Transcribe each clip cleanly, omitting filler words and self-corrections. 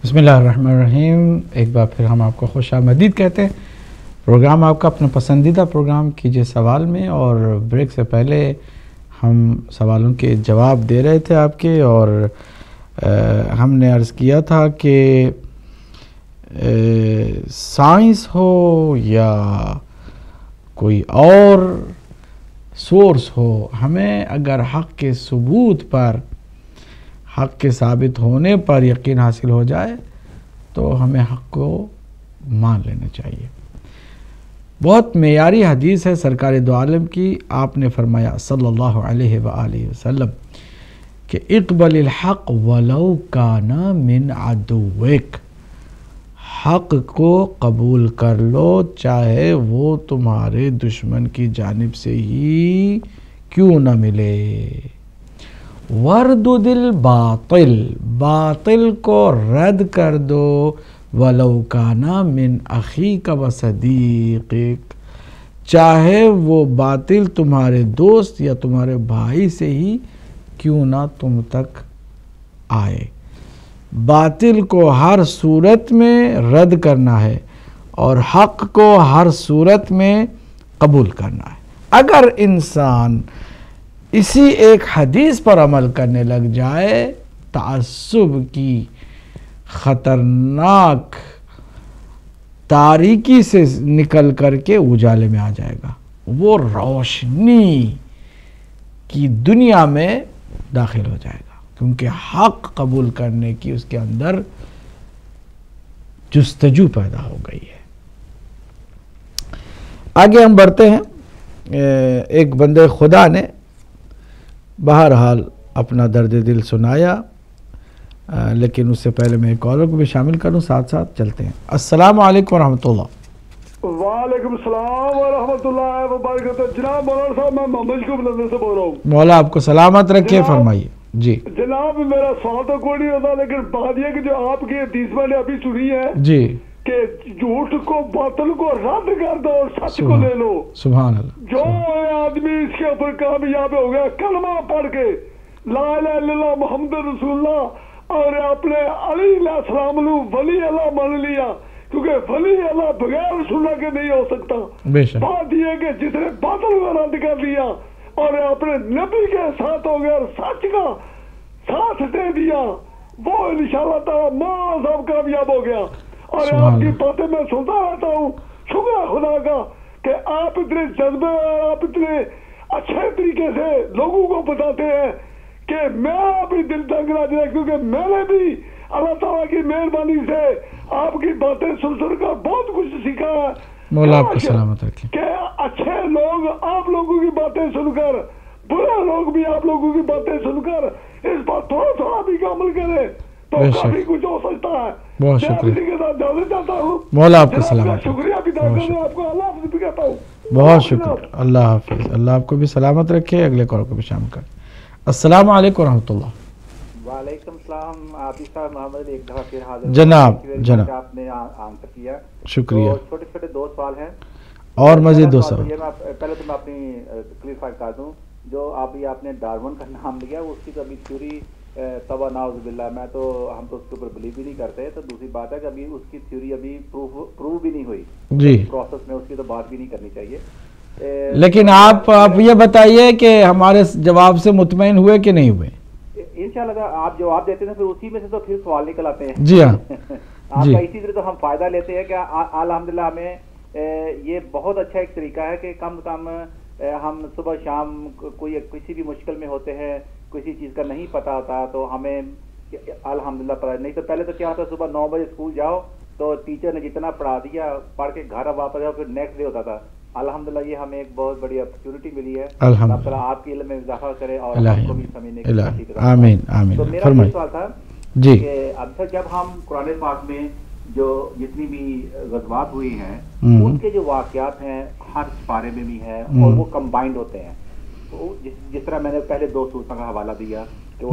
بسم اللہ الرحمن الرحیم. ایک بار پھر ہم آپ کو خوش آمدید کہتے ہیں. پروگرام آپ کا اپنا پسندیدہ پروگرام کیجئے سوال میں، اور بریک سے پہلے ہم سوالوں کے جواب دے رہے تھے آپ کے، اور ہم نے عرض کیا تھا کہ سائنس ہو یا کوئی اور سورس ہو، ہمیں اگر حق کے ثبوت پر، حق کے ثابت ہونے پر یقین حاصل ہو جائے تو ہمیں حق کو مان لینا چاہیے. بہت معیاری حدیث ہے سرکار دو عالم کی. آپ نے فرمایا صلی اللہ علیہ وآلہ وسلم کہ اقبل الحق ولو کان من عدوک، حق کو قبول کر لو چاہے وہ تمہارے دشمن کی جانب سے ہی کیوں نہ ملے. وردد الباطل، باطل کو رد کر دو، ولو کانا من اخیک و صدیقک، چاہے وہ باطل تمہارے دوست یا تمہارے بھائی سے ہی کیوں نہ تم تک آئے. باطل کو ہر صورت میں رد کرنا ہے اور حق کو ہر صورت میں قبول کرنا ہے. اگر انسان اسی ایک حدیث پر عمل کرنے لگ جائے، تعصب کی خطرناک تاریکی سے نکل کر کے اجالے میں آ جائے گا، وہ روشنی کی دنیا میں داخل ہو جائے گا، کیونکہ حق قبول کرنے کی اس کے اندر جستجو پیدا ہو گئی ہے. آگے ہم بڑھتے ہیں. ایک بندے خدا نے بہرحال اپنا درد دل سنایا، لیکن اس سے پہلے میں کالر کو بھی شامل کروں، ساتھ ساتھ چلتے ہیں. السلام علیکم ورحمۃ اللہ. وعلیکم السلام ورحمۃ اللہ وبرکاتہ. جناب مولانا صاحب، میں محمد شکوب لندن سے بول رہا ہوں. مولا آپ کو سلامت رکھے، فرمائیے. جی جناب، میرا سوال تو کوئی نہیں ہوتا، لیکن بات یہ کہ جو آپ کی حدیث میں نے ابھی سنی ہے جی کہ جھوٹ کو، باطل کو رد کر دو اور سچ کو لے لو. سبحان اللہ. جو آدمی اس کے اوپر کامیاب ہو گیا کلمہ پڑھ کے لا الہ الا اللہ محمد رسول اللہ اور اپنے علی علیہ السلام ولی اللہ مان لیا، کیونکہ ولی اللہ بغیر رسول اللہ کے نہیں ہو سکتا. بے شک. بات یہ کہ جس نے باطل کو رد کر لیا اور اپنے نبی کے ساتھ ہو گیا اور سچ کا ساتھ دے دیا، وہ انشاءاللہ تعالی ماں صاحب کامیاب ہو گیا. اور آپ کی باتیں میں سنتا رہتا ہوں. شکر ہے خدا کا کہ آپ اتنے جذبے اور آپ اتنے اچھے طریقے سے لوگوں کو بتاتے ہیں کہ میرا بھی دل تنگ نہ جائے، کیونکہ میں نے بھی اللہ تعالیٰ کی مہربانی سے آپ کی باتیں سن کر بہت کچھ سیکھا ہے. مولا آپ کو سلامت رکھے. کہ اچھے لوگ آپ لوگوں کی باتیں سن کر، برے لوگ بھی آپ لوگوں کی باتیں سن کر اس پر تھوڑا تھوڑا بھی عمل کرے تو کافی کچھ ہو سکتا ہے. بہت شکریہ. کے ساتھ جانا چاہتا ہوں. مولا آپ کو سلامت. شکریہ بھی ادا کرنے آپ کو اللہ حافظ بھی کہتا ہوں. بہت شکریہ. اللہ حافظ. اللہ آپ کو بھی سلامت رکھے. اگلے کال کو بھی شامل کریں. السلام علیکم ورحمۃ اللہ. وعلیکم السلام. عاطف صاحب، محمد ایک دفعہ پھر حاضر. جناب آپ نے آنسر کیا. شکریہ. چھوٹے چھوٹے دو سوال ہیں اور مزید دو سوال. پہلے تو میں اپنی کلیئرفائی کر دوں، جو ابھی آپ نے ڈارون کا نام لیا، اس کی تو ابھی تھیوری توبہ نعوذ باللہ، ہم تو اس کے اوپر بلیو بھی نہیں کرتے. تو دوسری بات ہے کہ ابھی اس کی تھیوری ابھی پروو بھی نہیں ہوئی جی، پروسیس میں اس کی تو بات بھی نہیں کرنی چاہیے. لیکن آپ یہ بتائیے کہ ہمارے جواب سے مطمئن ہوئے کہ نہیں ہوئے؟ انشاءاللہ آپ جواب دیتے ہیں، پھر اسی میں سے تو پھر سوال نکل آتے ہیں. جی ہاں. آپ کا اسی طرح تو ہم فائدہ لیتے ہیں کہ الحمدللہ ہمیں یہ بہت اچھا ایک طریقہ ہے کہ کم سے کم ہم صبح شام کوئی کسی بھی مشکل میں ہوتے ہیں، کسی چیز کا نہیں پتہ ہوتا تو ہمیں الحمدللہ پڑھا. نہیں تو پہلے تو کیا ہوتا، صبح 9 بجے اسکول جاؤ تو ٹیچر نے جتنا پڑھا دیا، پڑھ کے گھر واپس جاؤ، پھر نیکسٹ ڈے ہوتا تھا. الحمدللہ یہ ہمیں ایک بہت بڑی اپرچونٹی ملی ہے. اللہ تعالیٰ آپ کے علم میں اضافہ کرے اور آپ کو بھی سمجھنے کی. آمین آمین. تو میرا یہ سوال تھا جی کہ اب جب ہم قرآن پاک میں جو جتنی بھی غزوات ہوئی ہیں ان کے جو واقعات ہیں ہر پارے میں بھی ہیں اور وہ کمبائنڈ ہوتے ہیں. جس طرح میں نے پہلے 2 صورتوں کا حوالہ دیا کہ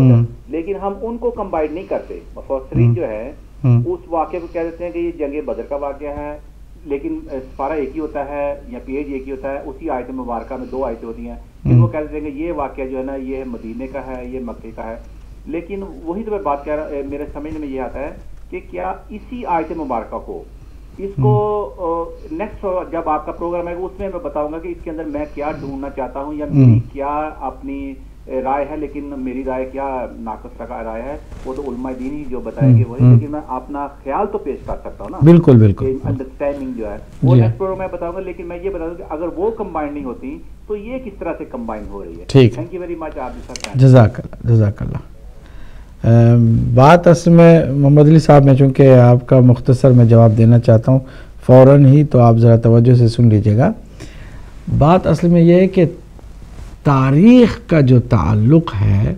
لیکن ہم ان کو کمبائنڈ نہیں کرتے. مفسرین جو ہے اس واقعے کو کہہ دیتے ہیں کہ یہ جنگ بدر کا واقعہ ہے، لیکن سپارہ ایک ہی ہوتا ہے یا پیج ایک ہی ہوتا ہے. اسی آیت مبارکہ میں 2 آیتیں ہوتی ہیں، پھر وہ کہہ دیتے ہیں کہ یہ واقعہ جو ہے نا یہ مدینے کا ہے، یہ مکے کا ہے. لیکن وہی تو میں بات کر رہا، میرے سمجھنے میں یہ آتا ہے کہ کیا اسی آیت مبارکہ کو اس کو نیکسٹ جب آپ کا پروگرام ہے اس میں بتاؤں گا کہ اس کے اندر میں کیا ڈھونڈنا چاہتا ہوں یا میری کیا اپنی رائے ہے، لیکن میری رائے کیا ناقص رائے ہے وہ تو علماء دین ہی جو بتائے گے وہی، لیکن میں اپنا خیال تو پیش کر سکتا ہوں نا، بالکل بالکل انڈرسٹینڈنگ جو ہے وہ نیکسٹ پروگرام میں بتاؤں گا، لیکن میں یہ بتا دوں کہ اگر وہ کمبائن نہیں ہوتی تو یہ کس طرح سے کمبائن ہو رہی ہے. ٹھیک، تھینک یو ویری مچ آپ سر. جزاک اللہ جزاک اللہ. بات اصل میں محمد علی صاحب میں چونکہ آپ کا مختصر میں جواب دینا چاہتا ہوں فوراً ہی، تو آپ ذرا توجہ سے سن لیجیے گا. بات اصل میں یہ ہے کہ تاریخ کا جو تعلق ہے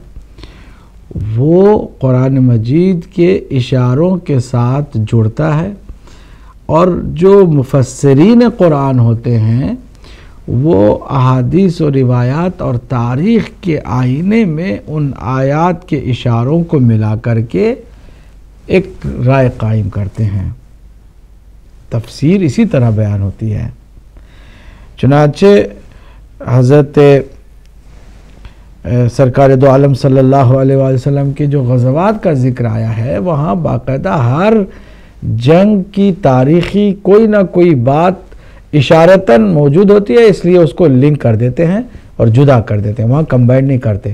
وہ قرآن مجید کے اشاروں کے ساتھ جڑتا ہے، اور جو مفسرین قرآن ہوتے ہیں وہ احادیث و روایات اور تاریخ کے آئینے میں ان آیات کے اشاروں کو ملا کر کے ایک رائے قائم کرتے ہیں. تفسیر اسی طرح بیان ہوتی ہے. چنانچہ حضرت سرکار دو عالم صلی اللہ علیہ وآلہ وسلم کے جو غزوات کا ذکر آیا ہے وہاں باقاعدہ ہر جنگ کی تاریخی کوئی نہ کوئی بات اشارتاً موجود ہوتی ہے، اس لیے اس کو لنک کر دیتے ہیں اور جدا کر دیتے ہیں، وہاں کمبائن نہیں کرتے.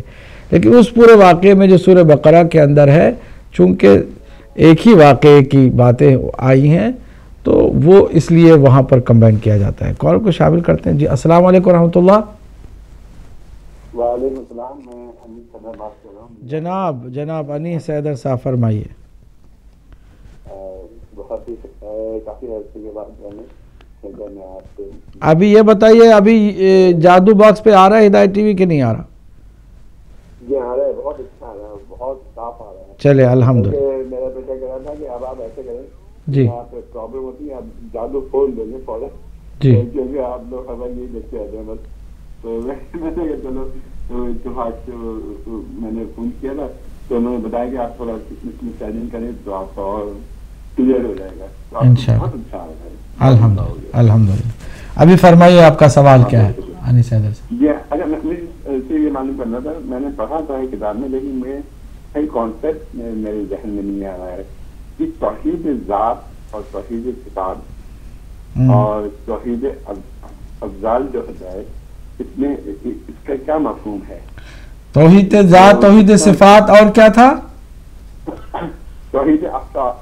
لیکن اس پورے واقعے میں جو سورہ بقرہ کے اندر ہے چونکہ ایک ہی واقعے کی باتیں آئی ہیں تو وہ اس لیے وہاں پر کمبائن کیا جاتا ہے. کال کو شامل کرتے ہیں. جی السلام علیکم ورحمۃ اللہ. وعلیکم السلام. میں انیس صدر بات کر رہا ہوں. جناب انیس صدر صاحب فرمائیے. بہت ہی کافی عرصے کے بعد میں آپ سے ابھی یہ بتائیے ابھی جادو باکس پہ آ رہا ہے ہدایت ٹی وی کہ نہیں آ رہا؟ یہ آ رہا ہے، بہت اچھا آ رہا ہے، بہت صاف آ رہا ہے. چلے الحمدللہ. میرا بیٹا کہہ رہا تھا کہ اب آپ ایسے کریں جی آپ پرابلم ہوتی ہے آپ جادو کھول دیں گے فوراً، جی کیونکہ آپ لوگ خبر یہی دیکھتے رہتے ہیں بس. تو میں نے کہا چلو اتفاق سے میں نے فون کیا تھا تو انہوں نے بتایا کہ آپ تھوڑا اس میں چیلنج کریں تو آپ کا اور کلیئر ہو جائے گا. انشاءاللہ. بہت اچھا آ رہا ہے. الحمدللہ الحمدللہ. ابھی فرمائیے آپ کا سوال کیا ہے انیس صدر سے؟ اگر میں یہ معلوم کرنا تھا، میں نے پڑھا تھا کتاب میں لیکن میں کئی کانسیپٹ میرے ذہن میں نہیں آ رہا ہے کہ توحید ذات اور توحید صفات اور توحید افضال جو ہوتا ہے اس میں اس کا کیا مفہوم ہے؟ توحید ذات، توحید صفات اور کیا تھا؟ توحید افعال.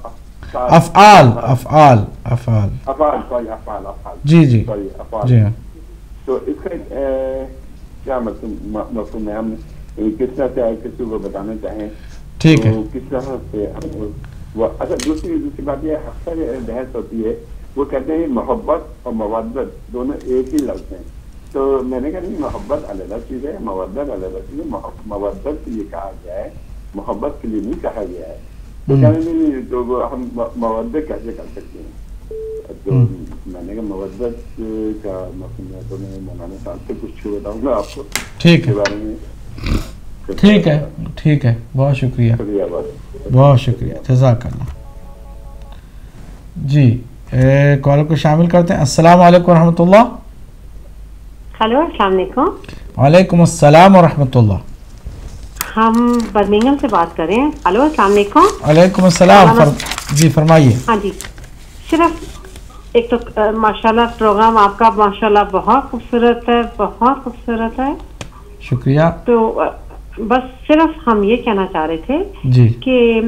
جی جی جی ہاں. تو اس کا کیا مفہوم ہے؟ ہم کس طرح سے کسی کو بتانا چاہیں ٹھیک ہے. کس طرح سے اچھا دوسری بات یہ اکثر بحث ہوتی ہے، وہ کہتے ہیں محبت اور مودت دونوں ایک ہی لفظ ہیں. تو میں نے کہا نہیں، محبت علیحدہ چیز ہے، مودت علیحدہ چیز ہے. مودت کے لیے کہا گیا ہے، محبت کے لیے نہیں کہا گیا ہے. تو کہنے نہیں تو ہم مودت کیسے کر سکتے ہیں؟ تو میں نے کہا مودت کا مفہوم ہے تو میں مولانا صاحب سے کچھ بتاؤں گا آپ کو ٹھیک ہے کے بارے میں. ٹھیک ہے ٹھیک ہے. بہت شکریہ بہت شکریہ جزاک اللہ. جی کال کو شامل کرتے ہیں. السلام علیکم ورحمۃ اللہ. ہلو السلام علیکم. وعلیکم السلام ورحمۃ اللہ. ہم برمنگھم سے بات کر رہے ہیں. ہلو السلام علیکم. وعلیکم السلام. جی فرمائیے. ہاں جی، صرف ایک تو ماشاءاللہ پروگرام آپ کا ماشاءاللہ بہت خوبصورت ہے، بہت خوبصورت ہے. شکریہ. تو بس صرف ہم یہ کہنا چاہ رہے تھے جی کہ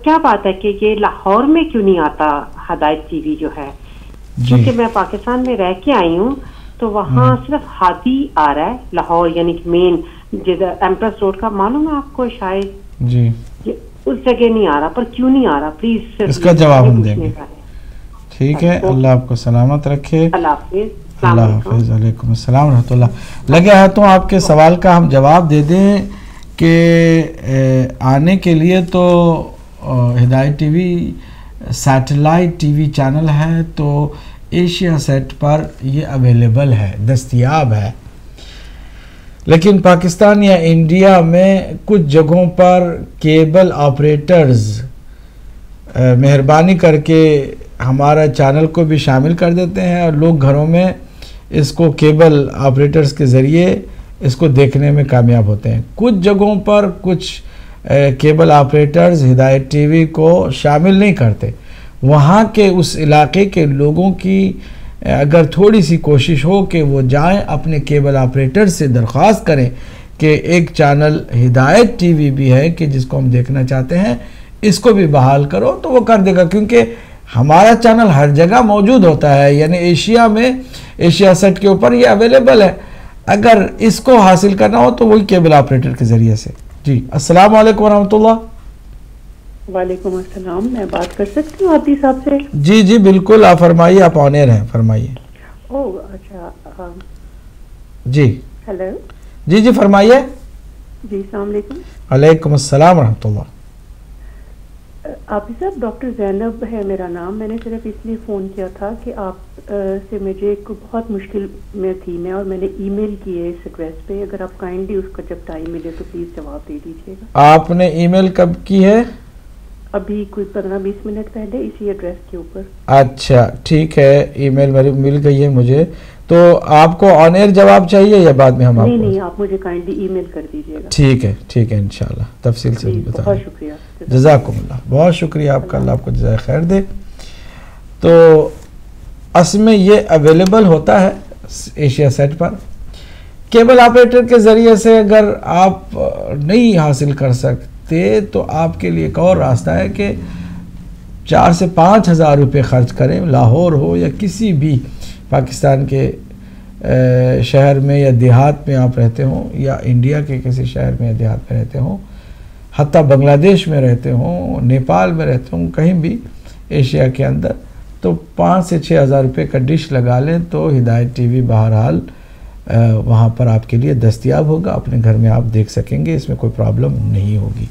کیا بات ہے کہ یہ لاہور میں کیوں نہیں آتا ہدایت ٹی وی جو ہے؟ کیونکہ میں پاکستان میں رہ کے آئی ہوں تو وہاں صرف ہادی آ رہا ہے لاہور، یعنی کہ مین جدھر ایمپریس روڈ کا، معلوم ہے آپ کو شاید جی اس جگہ نہیں آ رہا. پر کیوں نہیں آ رہا پلیز اس کا جواب ہم دیں گے. ٹھیک ہے. اللہ آپ کو سلامت رکھے. اللہ حافظ. اللہ حافظ. علیکم السلام ورحمۃ اللہ. لگے ہاتھوں آپ کے سوال کا ہم جواب دے دیں کہ آنے کے لیے تو ہدایت T V satellite T V channel ہے تو ایشیا سیٹ پر یہ اویلیبل ہے، دستیاب ہے. لیکن پاکستان یا انڈیا میں کچھ جگہوں پر کیبل آپریٹرز مہربانی کر کے ہمارا چینل کو بھی شامل کر دیتے ہیں اور لوگ گھروں میں اس کو کیبل آپریٹرز کے ذریعے اس کو دیکھنے میں کامیاب ہوتے ہیں. کچھ جگہوں پر کچھ کیبل آپریٹرز ہدایت ٹی وی کو شامل نہیں کرتے. وہاں کے اس علاقے کے لوگوں کی اگر تھوڑی سی کوشش ہو کہ وہ جائیں اپنے کیبل آپریٹر سے درخواست کریں کہ ایک چینل ہدایت ٹی وی بھی ہے کہ جس کو ہم دیکھنا چاہتے ہیں، اس کو بھی بحال کرو، تو وہ کر دے گا. کیونکہ ہمارا چینل ہر جگہ موجود ہوتا ہے، یعنی ایشیا میں ایشیا سیٹ کے اوپر یہ اویلیبل ہے. اگر اس کو حاصل کرنا ہو تو وہی کیبل آپریٹر کے ذریعے سے. جی السلام علیکم ورحمۃ اللہ. وعلیکم السلام. میں بات کر سکتی ہوں عابدی صاحب سے؟ جی جی بالکل، آپ فرمائیے، آپ آن ایئر ہیں، فرمائیے. اچھا جی ہیلو. جی جی فرمائیے. جی السلام علیکم. وعلیکم السلام ورحمۃ اللہ. عابدی صاحب ڈاکٹر زینب ہے میرا نام. میں نے صرف اس لیے فون کیا تھا کہ آپ سے مجھے ایک بہت مشکل میں تھی میں، اور میں نے ای میل کی ہے اس ایڈریس پہ. اگر آپ کائنڈلی اس کا جب ٹائم ملے تو پلیز جواب دے دیجیے گا. آپ نے ای میل کب کی ہے؟ ابھی کوئی 15-20 منٹ پہلے اسی ایڈریس کے اوپر. اچھا ٹھیک ہے، ای میل میری مل گئی ہے مجھے. تو آپ کو آن ایئر جواب چاہیے یا بعد میں ہم آپ کو؟ نہیں، آپ مجھے کائنڈلی ای میل کر دیجیے گا. ٹھیک ہے انشاءاللہ تفصیل سے بتا. بہت شکریہ. جزاکم اللہ، بہت شکریہ آپ کا، اللہ آپ کو جزائے خیر دے. تو اصل میں یہ اویلیبل ہوتا ہے ایشیا سیٹ پر. کیبل آپریٹر کے ذریعے سے اگر آپ نہیں حاصل کر سکتے تو آپ کے لیے ایک اور راستہ ہے کہ 4 سے 5 ہزار روپے خرچ کریں. لاہور ہو یا کسی بھی پاکستان کے شہر میں یا دیہات میں آپ رہتے ہوں، یا انڈیا کے کسی شہر میں یا دیہات میں رہتے ہوں، حتیٰ بنگلہ دیش میں رہتے ہوں، نیپال میں رہتے ہوں، کہیں بھی ایشیا کے اندر، تو 5 سے 6 ہزار روپے کا ڈش لگا لیں تو ہدایت ٹی وی بہرحال وہاں پر آپ کے لیے دستیاب ہوگا. اپنے گھر میں آپ دیکھ سکیں گے، اس میں کوئی پرابلم نہیں ہوگی.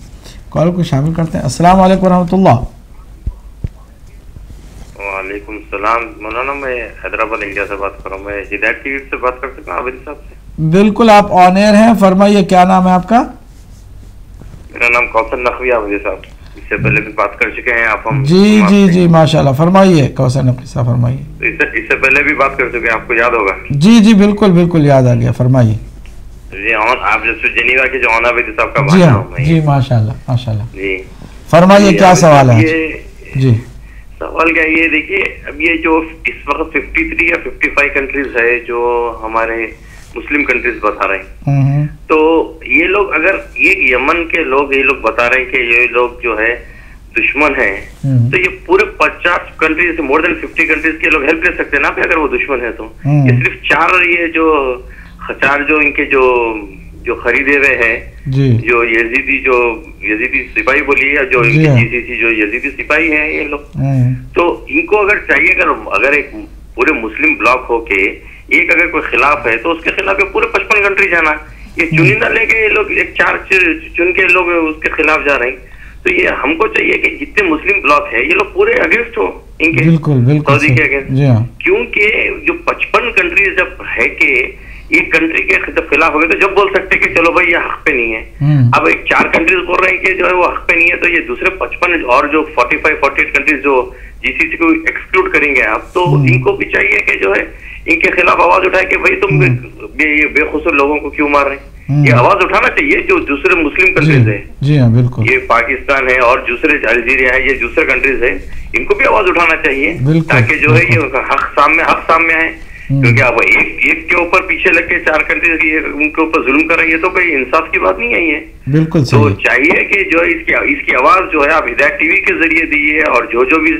کال کو شامل کرتے ہیں. السلام علیکم ورحمۃ اللہ. وعلیکم السلام مولانا، میں حیدرآباد انڈیا سے بات کر رہا ہوں. میں ہدایت ٹی وی سے بات کر سکتا ہوں عابدی صاحب سے؟ بالکل، آپ آن ایئر ہیں، فرمائیے کیا نام ہے آپ کا؟ میرا نام کوثر نقوی عابدی صاحب. اس سے پہلے بھی بات کر چکے ہیں آپ. ہم جی ماشاءاللہ، فرمائیے کوثر نقوی صاحب، فرمائیے. اس سے پہلے بھی بات کر چکے ہیں، آپ کو یاد ہوگا. جی بالکل یاد آ گیا، فرمائیے. جی آپ جیسے جنیوا کے جو عابدی صاحب کا جی بھائی ہاں ہوں. جی ماشاءاللہ. جی فرمائیے کیا سوال ہے؟ جی سوال کیا یہ دیکھیے، اب یہ جو اس وقت 53 یا 55 کنٹریز ہے جو ہمارے مسلم کنٹریز بتا رہے ہیں، تو یہ لوگ اگر یہ یمن کے لوگ یہ لوگ بتا رہے ہیں کہ یہ لوگ جو ہے دشمن ہیں، تو یہ پورے 50 کنٹریز مور دین 50 کنٹریز کے لوگ ہیلپ لے سکتے ہیں نا اگر وہ دشمن ہے تو. یہ صرف 4 یہ جو ان کے جو خریدے ہوئے ہیں جو یزیدی سپاہی بولیے یا جو جی سی سی جو یزیدی سپاہی ہیں یہ لوگ، تو ان کو اگر چاہیے اگر ایک پورے مسلم بلاک ہو کے ایک اگر کوئی خلاف ہے تو اس کے خلاف پورے 55 کنٹری جانا. یہ چنندہ لے کے یہ لوگ ایک 4 چن کے لوگ اس کے خلاف جا رہے ہیں. تو یہ ہم کو چاہیے کہ جتنے مسلم بلاک ہے یہ لوگ پورے اگینسٹ ہو ان کے سعودی کے اگینسٹ. کیونکہ جو 55 کنٹریز جب ہے کہ ایک کنٹری کے خلاف ہو گئے تو جب بول سکتے کہ چلو بھائی یہ حق پہ نہیں ہے. اب ایک 4 کنٹریز بول رہے ہیں کہ جو ہے وہ حق پہ نہیں ہے، تو یہ دوسرے 55 اور جو 45-48 کنٹریز جو جی سی سی کو ایکسکلوڈ کریں گے آپ، تو ان کو بھی چاہیے کہ جو ہے ان کے خلاف آواز اٹھائے کہ بھائی تم یہ بے قصور لوگوں کو کیوں مار رہے ہیں. یہ آواز اٹھانا چاہیے جو دوسرے مسلم کنٹریز ہے. جی ہاں بالکل. یہ پاکستان ہے اور دوسرے الجیریا ہے، یہ دوسرے کنٹریز ہے، ان کو بھی آواز اٹھانا چاہیے تاکہ جو ہے یہ حق سامنے آئے. کیونکہ آپ ایک کے اوپر پیچھے لگ کے 4 کنٹریز ان کے اوپر ظلم کر رہے ہیں تو کوئی انصاف کی بات نہیں ہے. یہ بالکل تو چاہیے کہ جو اس کی آواز جو ہے آپ ہدایت ٹی وی کے ذریعے دیے اور جو بھی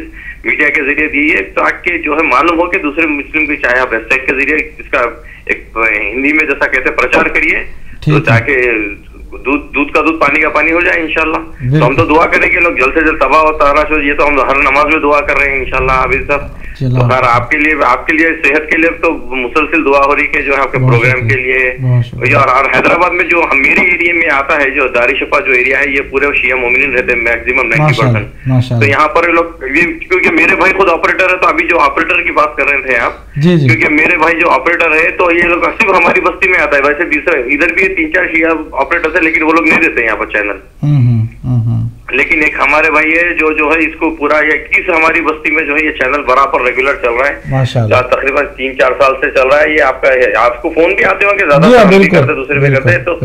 میڈیا کے ذریعے دیے تاکہ جو ہے معلوم ہو کہ دوسرے مسلم کی چاہے آپ ویب سائٹ کے ذریعے اس کا ایک ہندی میں جیسا کہتے ہیں پرچار کریے تو تاکہ دودھ کا دودھ پانی کا پانی ہو جائے انشاءاللہ. تو ہم تو دعا کریں کہ لوگ جلد سے جلد تباہ و تاراش ہو. یہ تو ہم ہر نماز میں دعا کر رہے ہیں انشاءاللہ عابد صاحب. تو خیر آپ کے لیے صحت کے لیے تو مسلسل دعا ہو رہی کہ جو ہے آپ کے پروگرام کے لیے. اور حیدرآباد میں جو میرے ایریا میں آتا ہے جو دار شفا جو ایریا ہے یہ پورے شیعہ مومنین رہتے ہیں میکسیمم 90%. تو یہاں پر لوگ کیونکہ میرے بھائی خود آپریٹر ہے تو ابھی جو آپریٹر کی بات کر رہے تھے آپ، کیونکہ میرے بھائی جو آپریٹر ہے تو یہ لوگ صرف ہماری بستی میں آتا ہے. ویسے دوسرے ادھر بھی 3-4 شیعہ آپریٹر لیکن وہ لوگ نہیں دیتے یہاں پر چینل. لیکن ایک ہمارے بھائی ہے جو ہے اس کو پورا 21 ہماری بستی میں جو ہے یہ چینل برابر ریگولر چل رہا ہے. تقریباً 3-4 سال سے چل رہا ہے. یہ آپ کو فون بھی آتے ہوں کہ زیادہ کرتے دوسرے پہ کرتے ہیں. تو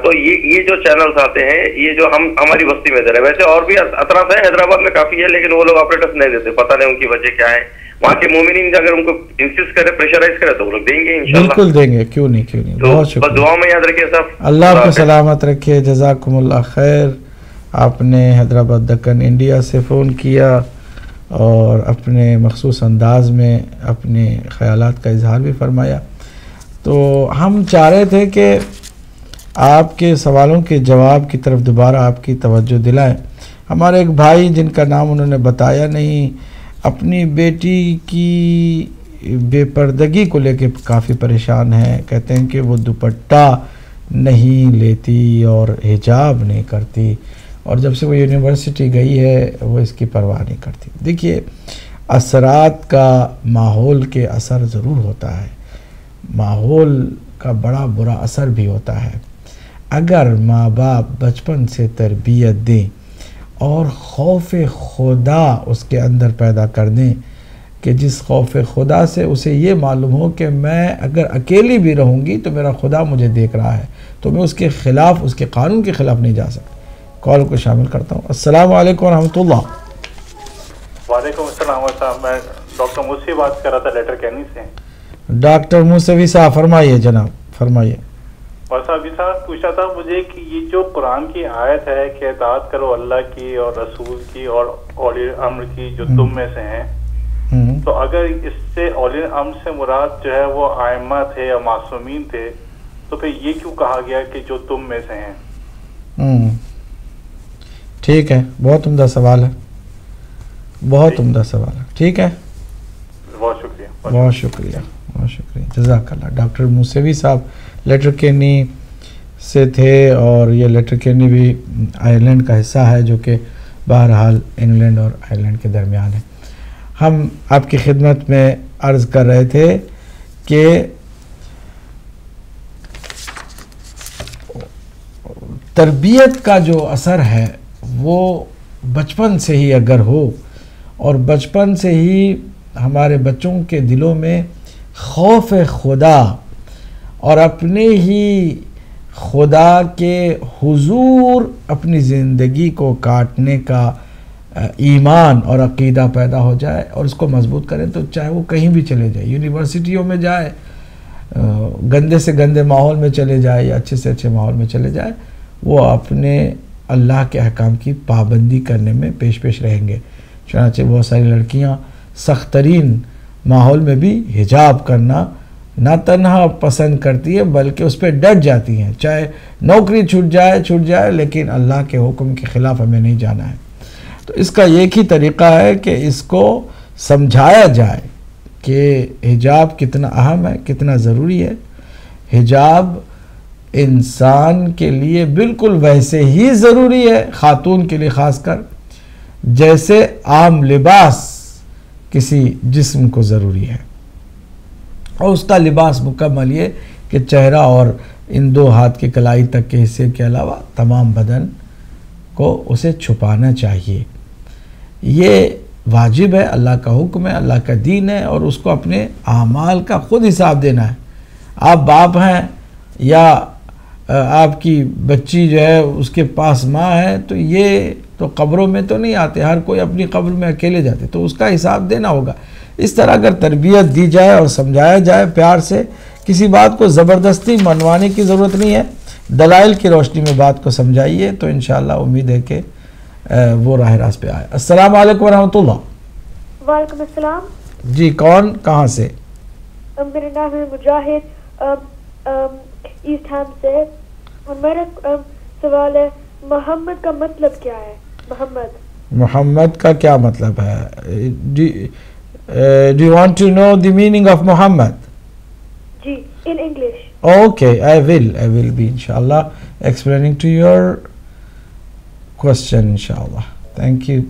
تو یہ جو چینلز آتے ہیں یہ جو ہماری بستی میں دے رہے ہیں، ویسے اور بھی اطراف ہے حیدرآباد میں کافی ہے، لیکن وہ لوگ آپریٹرس نہیں دیتے، پتہ نہیں ان کی وجہ کیا ہے. وہاں کے مومنین اگر ان کو انسسٹ کرے، پریشرائز کرے تو وہ لوگ دیں گے انشاءاللہ. بالکل دیں گے، کیوں نہیں. بہت شکریہ، دعا میں یاد رکھیے صاحب. اللہ آپ کو سلامت رکھے، جزاکم اللہ خیر. آپ نے حیدرآباد دکن انڈیا سے فون کیا اور اپنے مخصوص انداز میں اپنے خیالات کا اظہار بھی فرمایا. تو ہم چاہ رہے تھے کہ آپ کے سوالوں کے جواب کی طرف دوبارہ آپ کی توجہ دلائیں. ہمارے ایک بھائی جن کا نام انہوں نے بتایا نہیں، اپنی بیٹی کی بے پردگی کو لے کے کافی پریشان ہیں. کہتے ہیں کہ وہ دوپٹہ نہیں لیتی اور حجاب نہیں کرتی، اور جب سے وہ یونیورسٹی گئی ہے وہ اس کی پرواہ نہیں کرتی. دیکھیے، اثرات کا ماحول کے اثر ضرور ہوتا ہے، ماحول کا بڑا برا اثر بھی ہوتا ہے. اگر ماں باپ بچپن سے تربیت دیں اور خوف خدا اس کے اندر پیدا کر دیں کہ جس خوف خدا سے اسے یہ معلوم ہو کہ میں اگر اکیلی بھی رہوں گی تو میرا خدا مجھے دیکھ رہا ہے، تو میں اس کے خلاف، اس کے قانون کے خلاف نہیں جا سکتا. کال کو شامل کرتا ہوں. السلام علیکم ورحمۃ اللہ. وعلیکم السلام صاحب، میں ڈاکٹر موسیٰ بات کر رہا تھا لیٹر کینی سے. ڈاکٹر موسیٰ صاحب فرمائیے جناب، فرمائیے. اور صاحب پوچھا تھا مجھے کہ یہ جو قرآن کی آیت ہے کہ اطاعت کرو اللہ کی اور رسول کی اور اولی امر کی جو تم میں سے ہیں، تو اگر اس سے اولی امر سے مراد جو ہے وہ ائمہ تھے یا معصومین تھے، تو پھر یہ کیوں کہا گیا کہ جو تم میں سے ہیں؟ ٹھیک ہے، بہت عمدہ سوال ہے، بہت عمدہ سوال ہے. ٹھیک ہے، بہت شکریہ، بہت شکریہ، بہت شکریہ، جزاک اللہ. ڈاکٹر موسیوی صاحب لیٹر کینی سے تھے، اور یہ لیٹر کینی بھی آئرلینڈ کا حصہ ہے جو کہ بہرحال انگلینڈ اور آئرلینڈ کے درمیان ہے. ہم آپ کی خدمت میں عرض کر رہے تھے کہ تربیت کا جو اثر ہے وہ بچپن سے ہی اگر ہو، اور بچپن سے ہی ہمارے بچوں کے دلوں میں خوف خدا اور اپنے ہی خدا کے حضور اپنی زندگی کو کاٹنے کا ایمان اور عقیدہ پیدا ہو جائے اور اس کو مضبوط کریں، تو چاہے وہ کہیں بھی چلے جائے، یونیورسٹیوں میں جائے، گندے سے گندے ماحول میں چلے جائے یا اچھے سے اچھے ماحول میں چلے جائے، وہ اپنے اللہ کے احکام کی پابندی کرنے میں پیش رہیں گے. چنانچہ بہت ساری لڑکیاں سخت ترین ماحول میں بھی حجاب کرنا نہ تنہا پسند کرتی ہے بلکہ اس پہ ڈٹ جاتی ہیں، چاہے نوکری چھوٹ جائے لیکن اللہ کے حکم کے خلاف ہمیں نہیں جانا ہے. تو اس کا ایک ہی طریقہ ہے کہ اس کو سمجھایا جائے کہ حجاب کتنا اہم ہے، کتنا ضروری ہے. حجاب انسان کے لیے بالکل ویسے ہی ضروری ہے، خاتون کے لیے خاص کر، جیسے عام لباس کسی جسم کو ضروری ہے. اور اس کا لباس مکمل یہ کہ چہرہ اور ان 2 ہاتھ کی کلائی تک کے حصے کے علاوہ تمام بدن کو اسے چھپانا چاہیے. یہ واجب ہے، اللہ کا حکم ہے، اللہ کا دین ہے، اور اس کو اپنے اعمال کا خود حساب دینا ہے. آپ باپ ہیں یا آپ کی بچی جو ہے اس کے پاس ماں ہے، تو یہ تو قبروں میں تو نہیں آتے، ہر کوئی اپنی قبر میں اکیلے جاتے، تو اس کا حساب دینا ہوگا. اس طرح اگر تربیت دی جائے اور سمجھایا جائے پیار سے، کسی بات کو زبردستی منوانے کی ضرورت نہیں ہے، دلائل کی روشنی میں بات کو سمجھائیے تو انشاءاللہ امید ہے کہ وہ راہ راست پہ آئے. السلام علیکم ورحمۃ اللہ. وعلیکم السلام. جی کون، کہاں سے؟ میرا نام ہے مجاہد، ایسٹ ہیم سے، اور میرا سوال ہے محمد کا مطلب کیا ہے؟ محمد کا کیا مطلب ہے؟ Do you want to know the meaning of Muhammad? G, in English. Okay, I will be inshallah explaining to your question inshallah. Thank you.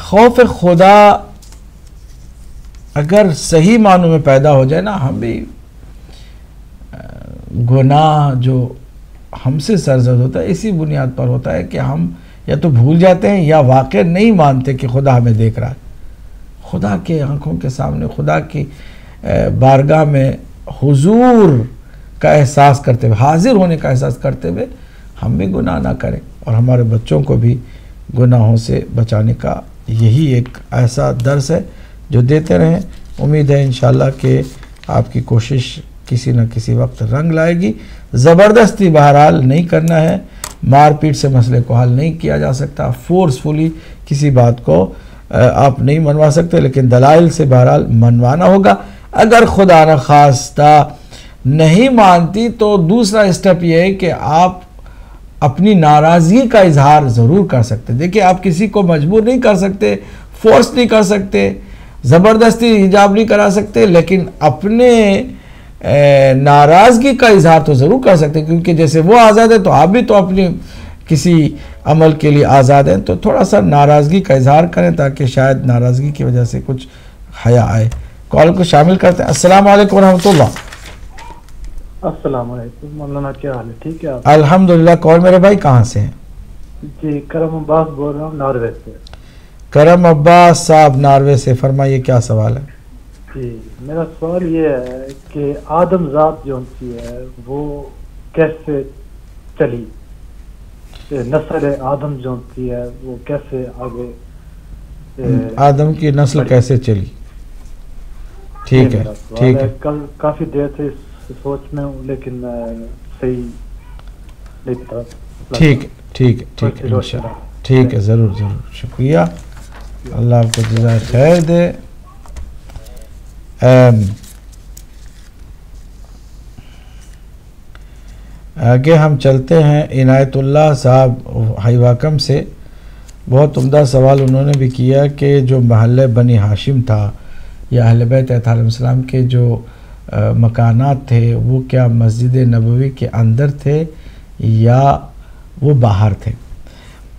خوف خدا اگر صحیح معنوں میں پیدا ہو جائے نا، ہم بھی گناہ جو ہم سے سرزد ہوتا ہے اسی بنیاد پر ہوتا ہے کہ ہم یا تو بھول جاتے ہیں یا واقع نہیں مانتے کہ خدا ہمیں دیکھ رہا ہے. خدا کے آنکھوں کے سامنے خدا کی بارگاہ میں حضور کا احساس کرتے ہوئے، حاضر ہونے کا احساس کرتے ہوئے ہم بھی گناہ نہ کریں اور ہمارے بچوں کو بھی گناہوں سے بچانے کا یہی ایک ایسا درس ہے جو دیتے رہیں. امید ہے انشاءاللہ کہ آپ کی کوشش کسی نہ کسی وقت رنگ لائے گی. زبردستی بہرحال نہیں کرنا ہے، مار پیٹ سے مسئلے کو حل نہیں کیا جا سکتا، فورسفلی کسی بات کو آپ نہیں منوا سکتے، لیکن دلائل سے بہرحال منوانا ہوگا. اگر خدا نخواستہ نہیں مانتی تو دوسرا اسٹیپ یہ ہے کہ آپ اپنی ناراضگی کا اظہار ضرور کر سکتے. دیکھیں آپ کسی کو مجبور نہیں کر سکتے، فورس نہیں کر سکتے، زبردستی حجاب نہیں کرا سکتے، لیکن اپنے ناراضگی کا اظہار تو ضرور کر سکتے، کیونکہ جیسے وہ آزاد ہے تو آپ بھی تو اپنی کسی عمل کے لیے آزاد ہیں. تو تھوڑا سا ناراضگی کا اظہار کریں تاکہ شاید ناراضگی کی وجہ سے کچھ حیا آئے. کال کو شامل کرتے ہیں. السلام علیکم ورحمۃ اللہ. السلام علیکم مولانا، کیا حال ہے؟ ٹھیک ہے آپ؟ الحمدللہ. کون میرے بھائی کہاں سے ہیں؟ جی کرم عباس بول رہا ہوں ناروے سے. کرم عباس صاحب ناروے سے، فرمائیے کیا سوال ہے؟ جی میرا سوال یہ ہے کہ آدم ذات جو ہوتی ہے وہ کیسے چلی، نسل آدم جو ہوتی ہے وہ کیسے آگے، آدم کی نسل کیسے چلی؟ ٹھیک ہے ٹھیک ہے. کل کافی دیر سے سوچ میں ہوں لیکن صحیح نہیں پتا. ٹھیک ہے ٹھیک ہے ٹھیک ہے انشاءاللہ. ٹھیک ہے ضرور ضرور. شکریہ، اللہ آپ کو جزائے خیر دے. آگے ہم چلتے ہیں. عنایت اللہ صاحب ہائی واکم سے بہت عمدہ سوال انہوں نے بھی کیا کہ جو محلہ بنی ہاشم تھا یا اہل بیت علیہ السلام کے جو مکانات تھے وہ کیا مسجد نبوی کے اندر تھے یا وہ باہر تھے؟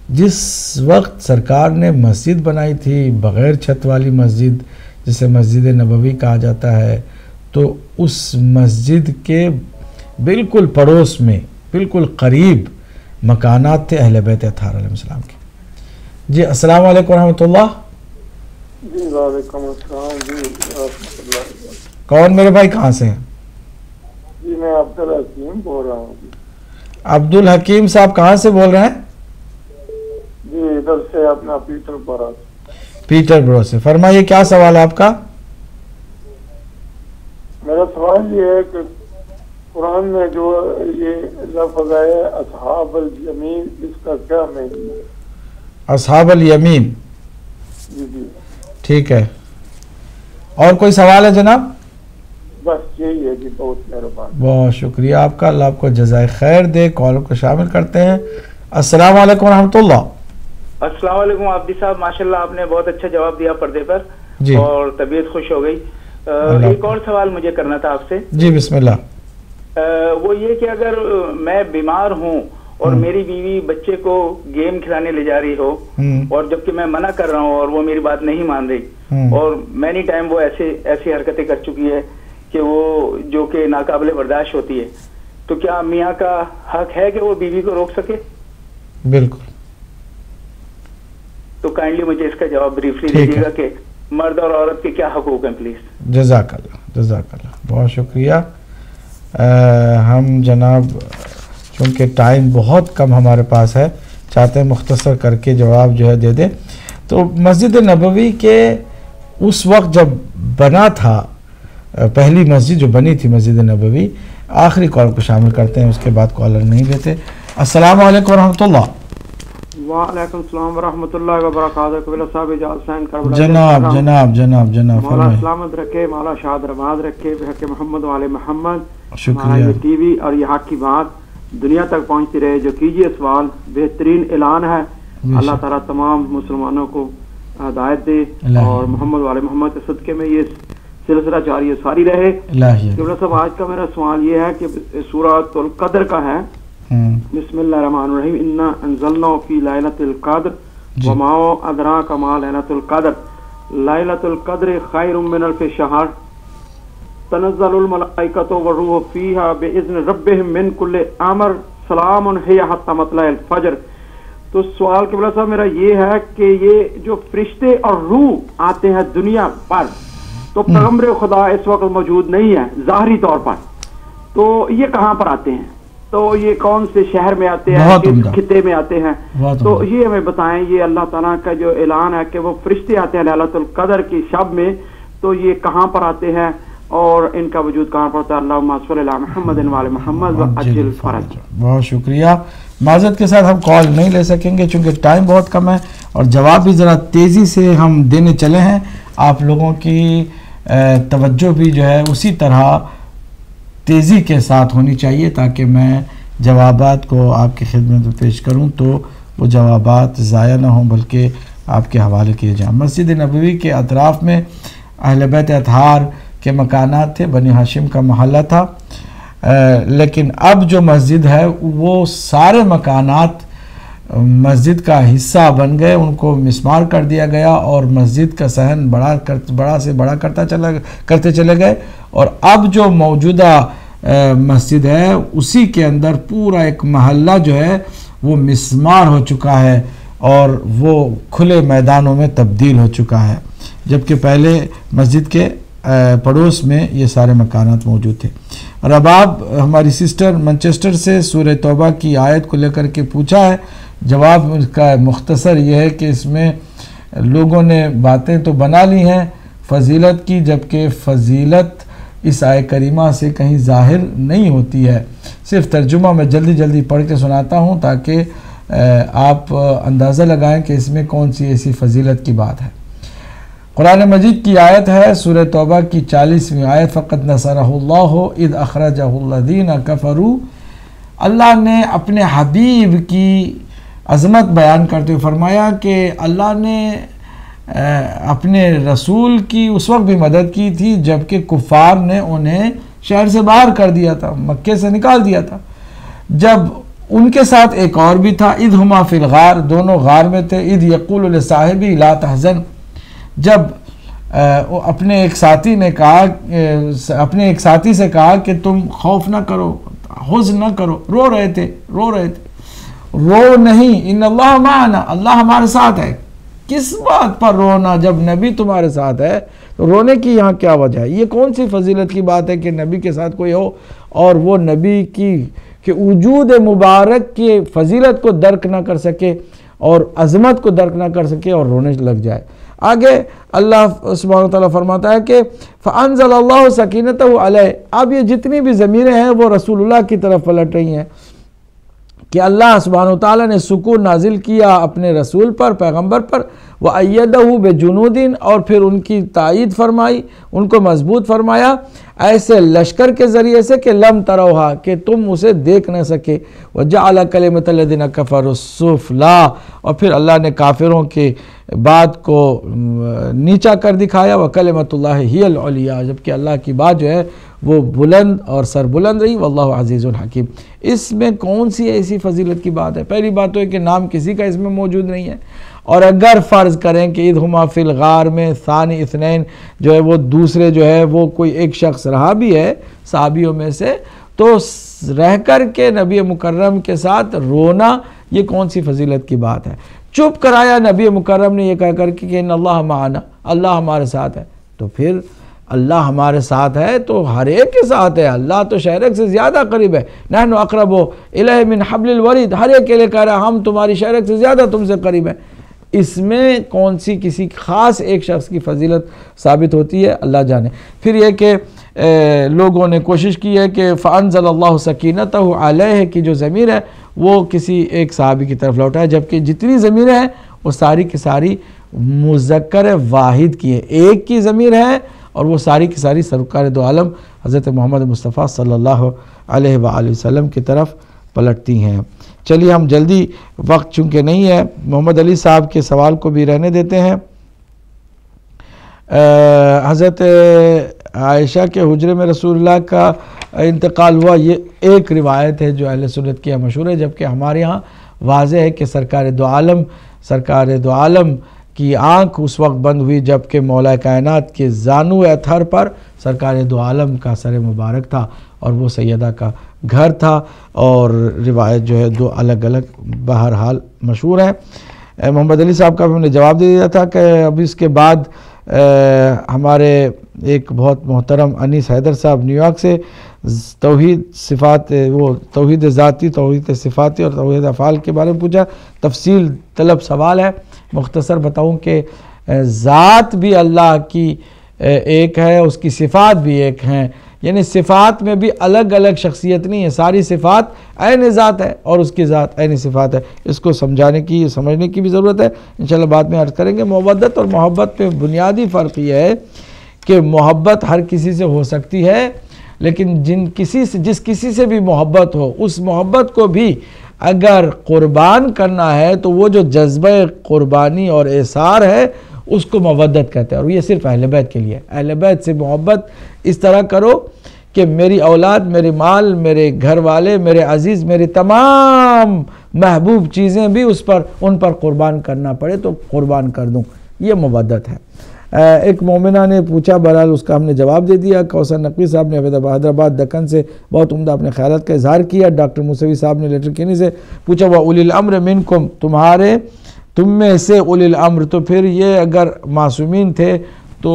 جس وقت سرکار نے مسجد بنائی تھی بغیر چھت والی مسجد جسے مسجد نبوی کہا جاتا ہے، تو اس مسجد کے بالکل پڑوس میں بالکل قریب مکانات تھے اہل بیت اطہار علیہ السلام کے. جی السلام علیکم ورحمۃ اللہ. جی وعلیکم السلام. جی رحمۃ اللہ. کون میرے بھائی کہاں سے ہیں؟ جی میں عبدالحکیم بول رہا ہوں. عبدالحکیم صاحب کہاں سے بول رہے ہیں؟ جی ادھر سے اپنا پیٹر برا. پیٹر برو سے. فرمائیے کیا سوال ہے آپ کا؟ میرا سوال یہ ہے کہ قرآن میں جو یہ لفظ ہے اصحاب الیمین، اس کا کیا معنی ہے؟ اصحاب الیمین. جی جی ٹھیک ہے. اور کوئی سوال ہے جناب؟ بس یہی ہے جی. بہت مہربانی. بہت شکریہ آپ کا، اللہ آپ کو جزائے خیر دے. کال کو شامل کرتے ہیں. السلام علیکم ورحمۃ اللہ. السلام علیکم عابدی صاحب، ماشاءاللہ آپ نے بہت اچھا جواب دیا پردے پر جی، اور طبیعت خوش ہو گئی. ایک اور سوال مجھے کرنا تھا آپ سے. جی بسم اللہ. وہ یہ کہ اگر میں بیمار ہوں اور میری بیوی بچے کو گیم کھلانے لے جا رہی ہو اور جبکہ میں منع کر رہا ہوں اور وہ میری بات نہیں مان رہی اور مینی ٹائم وہ ایسی حرکتیں کر چکی ہے کہ وہ جو کہ ناقابل برداشت ہوتی ہے، تو کیا میاں کا حق ہے کہ وہ بیوی کو روک سکے؟ بالکل. تو کائنڈلی مجھے اس کا جواب بریفلی دیجیے گا کہ مرد اور عورت کے کیا حقوق ہیں پلیز. جزاک اللہ جزاک اللہ. بہت شکریہ. ہم جناب چونکہ ٹائم بہت کم ہمارے پاس ہے، چاہتے ہیں مختصر کر کے جواب جو ہے دے دیں. تو مسجد نبوی کے اس وقت جب بنا تھا، پہلی مسجد جو بنی تھی مسجد نبوی، آخری کال کو شامل کرتے ہیں، اس کے بعد کالر نہیں لیتے. السلام علیکم ورحمۃ اللہ. وعلیکم السلام ورحمۃ اللہ وبرکاتہ. قبیلہ صاحب اجاز حسین کربلا. جناب جناب جناب جناب مولا سلامت رکھے، مولا شاد رماد رکھے، بحق محمد وعلی محمد. شکریہ. یہ ٹی وی اور یہ حق کی بات دنیا تک پہنچتی رہے. جو کیجئے سوال بہترین اعلان ہے. اللہ تعالیٰ تمام مسلمانوں کو ہدایت دے اور محمد وعلی محمد کے صدقے میں یہ سلسلہ جاری ساری رہے. قبیلہ صاحب آج کا میرا سوال یہ ہے کہ سورۃ القدر کا ہے. بسم اللہ الرحمن الرحیم. انا انزلنا فی لیلۃ القدر وما ادراک ما لیلۃ القدر لیلۃ القدر خیر من الف شہر تنزل الملائکۃ والروح فیہا باذن ربہم من کل امر سلام ہی حتی مطلع الفجر. تو سوال قبلہ صاحب میرا یہ ہے کہ یہ جو فرشتے اور روح آتے ہیں دنیا پر، تو پیغمبر خدا اس وقت موجود نہیں ہے ظاہری طور پر، تو یہ کہاں پر آتے ہیں؟ تو یہ کون سے شہر میں آتے ہیں، کس خطے میں آتے ہیں؟ تو یہ ہمیں بتائیں، یہ اللہ تعالیٰ کا جو اعلان ہے کہ وہ فرشتے آتے ہیں لیلۃ القدر کی شب میں، تو یہ کہاں پر آتے ہیں اور ان کا وجود کہاں پر ہوتا ہے؟ اللہم صلی علی محمد وعلی محمد وعجل فرج. بہت شکریہ. معذرت کے ساتھ ہم کال نہیں لے سکیں گے چونکہ ٹائم بہت کم ہے، اور جواب بھی ذرا تیزی سے ہم دینے چلے ہیں. آپ لوگوں کی توجہ بھی جو ہے اسی طرح تیزی کے ساتھ ہونی چاہیے تاکہ میں جوابات کو آپ کی خدمت میں پیش کروں تو وہ جوابات ضائع نہ ہوں بلکہ آپ کے حوالے کیے جائیں. مسجد نبوی کے اطراف میں اہل بیت اطہار کے مکانات تھے، بنی ہاشم کا محلہ تھا، لیکن اب جو مسجد ہے وہ سارے مکانات مسجد کا حصہ بن گئے، ان کو مسمار کر دیا گیا اور مسجد کا صحن بڑا سے بڑا کرتے چلے گئے، اور اب جو موجودہ مسجد ہے اسی کے اندر پورا ایک محلہ جو ہے وہ مسمار ہو چکا ہے اور وہ کھلے میدانوں میں تبدیل ہو چکا ہے، جبکہ پہلے مسجد کے پڑوس میں یہ سارے مکانات موجود تھے. اور اب آپ ہماری سسٹر منچسٹر سے سورہ توبہ کی آیت کو لے کر کے پوچھا ہے، جواب اس کا مختصر یہ ہے کہ اس میں لوگوں نے باتیں تو بنا لی ہیں فضیلت کی، جبکہ فضیلت اس آیت کریمہ سے کہیں ظاہر نہیں ہوتی ہے. صرف ترجمہ میں جلدی پڑھ کے سناتا ہوں تاکہ آپ اندازہ لگائیں کہ اس میں کون سی ایسی فضیلت کی بات ہے. قرآن مجید کی آیت ہے سورہ توبہ کی 40ویں آیت، فقط نصرہ اللہ اذ اخرجہ الذین کفروا. اللہ نے اپنے حبیب کی عظمت بیان کرتے ہوئے فرمایا کہ اللہ نے اپنے رسول کی اس وقت بھی مدد کی تھی جبکہ کفار نے انہیں شہر سے باہر کر دیا تھا، مکے سے نکال دیا تھا. جب ان کے ساتھ ایک اور بھی تھا، اذ ہما فی الغار، دونوں غار میں تھے، اذ یقول لصاحبہ لا تحزن، جب اپنے ایک ساتھی نے کہا، اپنے ایک ساتھی سے کہا کہ تم خوف نہ کرو، حزن نہ کرو، رو رہے تھے، رو نہیں، ان اللہ معنا، اللہ ہمارے ساتھ ہے. کس بات پر رونا جب نبی تمہارے ساتھ ہے؟ تو رونے کی یہاں کیا وجہ ہے؟ یہ کون سی فضیلت کی بات ہے کہ نبی کے ساتھ کوئی ہو اور وہ نبی کی وجود مبارک کی فضیلت کو درک نہ کر سکے اور عظمت کو درک نہ کر سکے اور رونے لگ جائے. آگے اللہ سبحانہ وتعالیٰ فرماتا ہے کہ فَأَنزَلَ اللَّهُ سَكِينَتَهُ عَلَيْهِ. اب یہ جتنی بھی ضمیریں ہیں وہ رسول اللہ کی طرف پلٹ رہی ہیں کہ اللہ سبحانہ وتعالیٰ نے سکون نازل کیا اپنے رسول پر، پیغمبر پر، وَأَيَّدَهُ بِجُنُودٍ، اور پھر ان کی تائید فرمائی، ان کو مضبوط فرمایا ایسے لشکر کے ذریعے سے کہ لم تروہا، کہ تم اسے دیکھ نہ سکے. وَجَعَلَ كَلِمَةَ الَّذِينَ كَفَرُوا السُّفْلَىٰ، اور پھر اللہ نے کافروں کے بات کو نیچا کر دکھایا. وَكَلِمَةُ اللَّهِ هِيَ الْعُلْيَا، جبکہ اللہ کی بات جو ہے وہ بلند اور سربلند رہی. واللہ عزیز الحکیم. اس میں کون سی ایسی فضیلت کی بات ہے؟ پہلی بات تو ہے کہ نام کسی کا اس میں موجود نہیں ہے، اور اگر فرض کریں کہ اذ ہما فی الغار میں ثانی اثنین جو ہے وہ دوسرے جو ہے وہ کوئی ایک شخص رہا بھی ہے صحابیوں میں سے، تو رہ کر کے نبی مکرم کے ساتھ رونا یہ کون سی فضیلت کی بات ہے؟ چپ کرایا نبی مکرم نے یہ کہہ کر کہ ان اللہ معنا، اللہ ہمارے ساتھ ہے. تو پھر اللہ ہمارے ساتھ ہے تو ہر ایک کے ساتھ ہے، اللہ تو شہرک سے زیادہ قریب ہے. نحن اقرب الیہ من حبل الورید، ہر ایک کے لیے کہہ رہا ہے ہم تمہاری شہرک سے زیادہ تم سے قریب ہیں. اس میں کون سی کسی خاص ایک شخص کی فضیلت ثابت ہوتی ہے؟ اللہ جانے. پھر یہ کہ لوگوں نے کوشش کی ہے کہ فَأَنزَلَ اللَّهُ سَكِينَتَهُ عَلَيْهِ کی جو ضمیر ہے وہ کسی ایک صحابی کی طرف لوٹا ہے، جبکہ جتنی ضمیریں ہیں وہ ساری کی ساری مذکر واحد کی ہے، ایک کی ضمیر ہے اور وہ ساری کی ساری سرکار دو عالم حضرت محمد مصطفیٰ صلی اللہ علیہ وآلہ وسلم کی طرف پلٹتی ہیں. چلیے ہم جلدی، وقت چونکہ نہیں ہے، محمد علی صاحب کے سوال کو بھی رہنے دیتے ہیں. حضرت عائشہ کے حجرے میں رسول اللہ کا انتقال ہوا، یہ ایک روایت ہے جو اہل سنت کی مشہور ہے، جبکہ ہمارے ہاں واضح ہے کہ سرکار دو عالم کی آنکھ اس وقت بند ہوئی جبکہ مولا کائنات کے زانو اطہر پر سرکار دو عالم کا سر مبارک تھا اور وہ سیدہ کا گھر تھا، اور روایت جو ہے 2 الگ الگ بہرحال مشہور ہے۔ محمد علی صاحب کا ہم نے جواب دے دیا تھا کہ اب اس کے بعد ہمارے ایک بہت محترم انیس حیدر صاحب نیو یارک سے توحید صفات، وہ توحید ذاتی، توحید صفاتی اور توحید افعال کے بارے میں پوچھا۔ تفصیل طلب سوال ہے، مختصر بتاؤں کہ ذات بھی اللہ کی ایک ہے، اس کی صفات بھی ایک ہیں، یعنی صفات میں بھی الگ الگ شخصیت نہیں ہے، ساری صفات عین ذات ہے اور اس کی ذات عین صفات ہے۔ اس کو سمجھنے کی بھی ضرورت ہے، انشاءاللہ بعد میں عرض کریں گے۔ مودت اور محبت میں بنیادی فرق یہ ہے کہ محبت ہر کسی سے ہو سکتی ہے، لیکن جس کسی سے بھی محبت ہو، اس محبت کو بھی اگر قربان کرنا ہے تو وہ جو جذبہ قربانی اور ایثار ہے اس کو مودت کہتے ہیں، اور یہ صرف اہل بیت کے لیے۔ اہل بیت سے محبت اس طرح کرو کہ میری اولاد، میرے مال، میرے گھر والے، میرے عزیز، میری تمام محبوب چیزیں بھی ان پر قربان کرنا پڑے تو قربان کر دوں، یہ مودت ہے۔ ایک مومنہ نے پوچھا، بہرحال اس کا ہم نے جواب دے دیا۔ کوثر نقوی صاحب نے حیدرآباد دکن سے بہت عمدہ اپنے خیالات کا اظہار کیا۔ ڈاکٹر موسوی صاحب نے لیٹر کینی سے پوچھا، وَأُولِي الْأَمْرِ مِنْكُمْ، تم میں سے اولی الامر، تو پھر یہ اگر معصومین تھے تو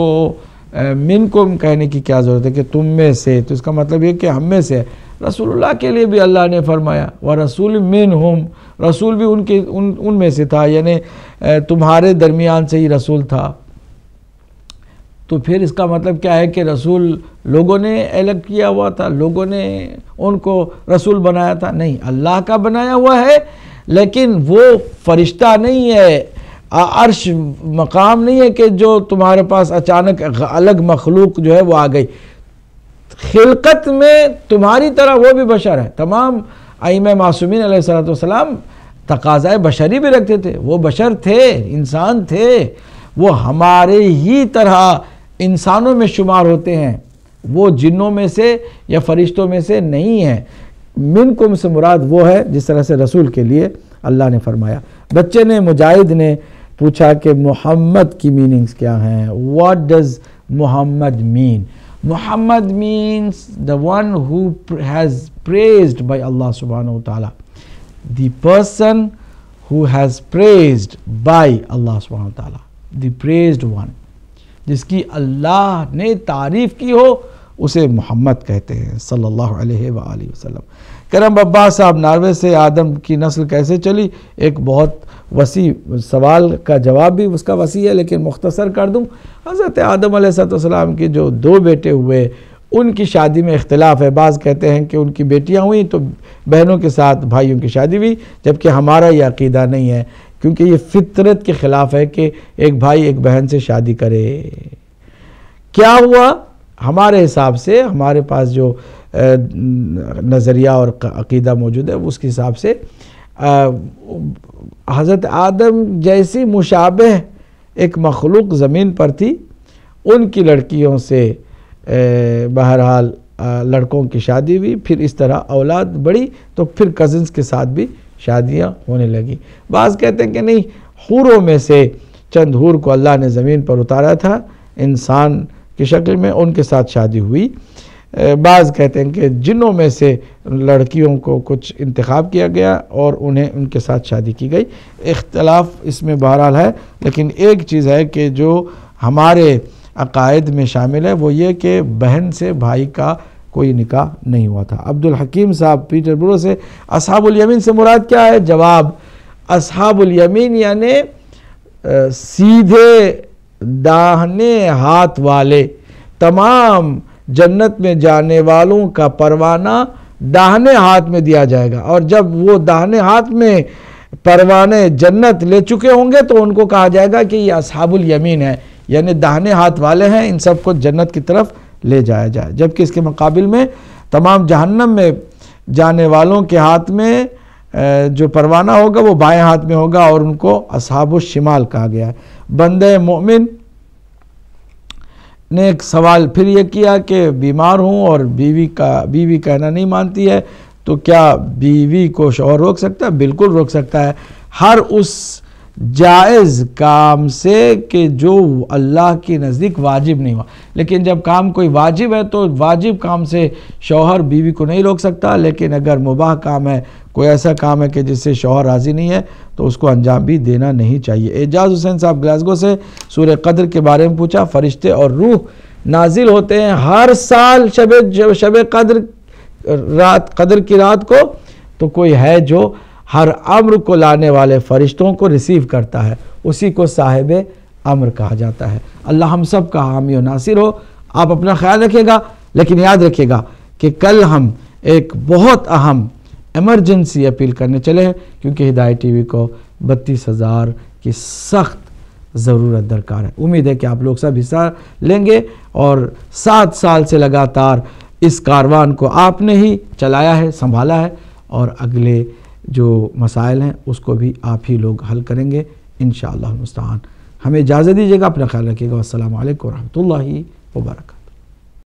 منکم کہنے کی کیا ضرورت ہے کہ تم میں سے؟ تو اس کا مطلب یہ کہ ہم میں سے ہے۔ رسول اللہ کے لیے بھی اللہ نے فرمایا وَرَسُولٍ مِّنْهُمْ، رسول بھی ان میں سے تھا، یعنی تمہارے درمیان سے ہی رسول تھا۔ تو پھر اس کا مطلب کیا ہے کہ رسول لوگوں نے الگ کیا ہوا تھا، لوگوں نے ان کو رسول بنایا تھا؟ نہیں، اللہ کا بنایا ہوا ہے، لیکن وہ فرشتہ نہیں ہے، عرش مقام نہیں ہے کہ جو تمہارے پاس اچانک الگ مخلوق جو ہے وہ آ گئی۔ خلقت میں تمہاری طرح وہ بھی بشر ہے۔ تمام ائمہ معصومین علیہ السلام تقاضۂ بشری بھی رکھتے تھے، وہ بشر تھے، انسان تھے، وہ ہمارے ہی طرح انسانوں میں شمار ہوتے ہیں، وہ جنوں میں سے یا فرشتوں میں سے نہیں ہیں۔ منکم سے مراد وہ ہے جس طرح سے رسول کے لیے اللہ نے فرمایا۔ بچے نے، مجاہد نے پوچھا کہ محمد کی میننگز کیا ہیں؟ What does Muhammad mean? Muhammad means the one who has praised by Allah subhanahu wa ta'ala. The person who has praised by Allah subhanahu wa ta'ala. The praised one. جس کی اللہ نے تعریف کی ہو اسے محمد کہتے ہیں صلی اللہ علیہ وآلہ وسلم۔ کرم عباس صاحب ناروے سے، آدم کی نسل کیسے چلی؟ ایک بہت وسیع سوال کا جواب بھی اس کا وسیع ہے، لیکن مختصر کر دوں۔ حضرت آدم علیہ السلام کے جو 2 بیٹے ہوئے ان کی شادی میں اختلاف ہے۔ بعض کہتے ہیں کہ ان کی بیٹیاں ہوئیں تو بہنوں کے ساتھ بھائیوں کی شادی ہوئی، جبکہ ہمارا یہ عقیدہ نہیں ہے، کیونکہ یہ فطرت کے خلاف ہے کہ ایک بھائی ایک بہن سے شادی کرے۔ کیا ہوا؟ ہمارے حساب سے، ہمارے پاس جو نظریہ اور عقیدہ موجود ہے اس کے حساب سے حضرت آدم جیسی مشابہ ایک مخلوق زمین پر تھی، ان کی لڑکیوں سے بہرحال لڑکوں کی شادی ہوئی، پھر اس طرح اولاد بڑی تو پھر کزنز کے ساتھ بھی شادیاں ہونے لگی۔ بعض کہتے ہیں کہ نہیں، حوروں میں سے چند حور کو اللہ نے زمین پر اتارا تھا انسان کی شکل میں، ان کے ساتھ شادی ہوئی۔ بعض کہتے ہیں کہ جنوں میں سے لڑکیوں کو کچھ انتخاب کیا گیا اور انہیں ان کے ساتھ شادی کی گئی۔ اختلاف اس میں بہرحال ہے، لیکن ایک چیز ہے کہ جو ہمارے عقائد میں شامل ہے وہ یہ کہ بہن سے بھائی کا کوئی نکاح نہیں ہوا تھا۔ عبدالحکیم صاحب پیٹر برو سے، اصحاب الیمین سے مراد کیا ہے؟ جواب، اصحاب الیمین یعنی سیدھے داہنے ہاتھ والے، تمام جنت میں جانے والوں کا پروانہ داہنے ہاتھ میں دیا جائے گا، اور جب وہ داہنے ہاتھ میں پروانے جنت لے چکے ہوں گے تو ان کو کہا جائے گا کہ یہ اصحاب الیمین ہے، یعنی داہنے ہاتھ والے ہیں، ان سب کو جنت کی طرف لے جایا جائے۔ جبکہ اس کے مقابل میں تمام جہنم میں جانے والوں کے ہاتھ میں جو پروانہ ہوگا وہ بائیں ہاتھ میں ہوگا، اور ان کو اصحاب الشمال کہا گیا ہے۔ بندے مومن نے ایک سوال پھر یہ کیا کہ بیمار ہوں اور بیوی کہنا نہیں مانتی ہے تو کیا بیوی کو شوہر روک سکتا ہے؟ بالکل روک سکتا ہے۔ ہر اس جائز کام سے کہ جو اللہ کے نزدیک واجب نہیں ہوا. لیکن جب کام کوئی واجب ہے تو واجب کام سے شوہر بیوی کو نہیں روک سکتا، لیکن اگر مباح کام ہے، کوئی ایسا کام ہے کہ جس سے شوہر راضی نہیں ہے تو اس کو انجام بھی دینا نہیں چاہیے. اعجاز حسین صاحب گلاسگو سے سورہ قدر کے بارے میں پوچھا. فرشتے اور روح نازل ہوتے ہیں ہر سال شب قدر کی رات کو، تو کوئی ہے جو ہر امر کو لانے والے فرشتوں کو ریسیو کرتا ہے، اسی کو صاحب امر کہا جاتا ہے. اللہ ہم سب کا حامی و ناصر ہو. آپ اپنا خیال رکھیے گا، لیکن یاد رکھیے گا کہ کل ہم ایک بہت اہم ایمرجنسی اپیل کرنے چلے ہیں، کیونکہ ہدایت ٹی وی کو 32,000 کی سخت ضرورت درکار ہے. امید ہے کہ آپ لوگ سب حصہ لیں گے، اور 7 سال سے لگاتار اس کاروان کو آپ نے ہی چلایا ہے، سنبھالا ہے، اور اگلے جو مسائل ہیں اس کو بھی آپ ہی لوگ حل کریں گے انشاءاللہ المستعان. ہمیں اجازت دیجیے گا، اپنا خیال رکھیے گا. السلام علیکم ورحمۃ اللہ وبرکاتہ.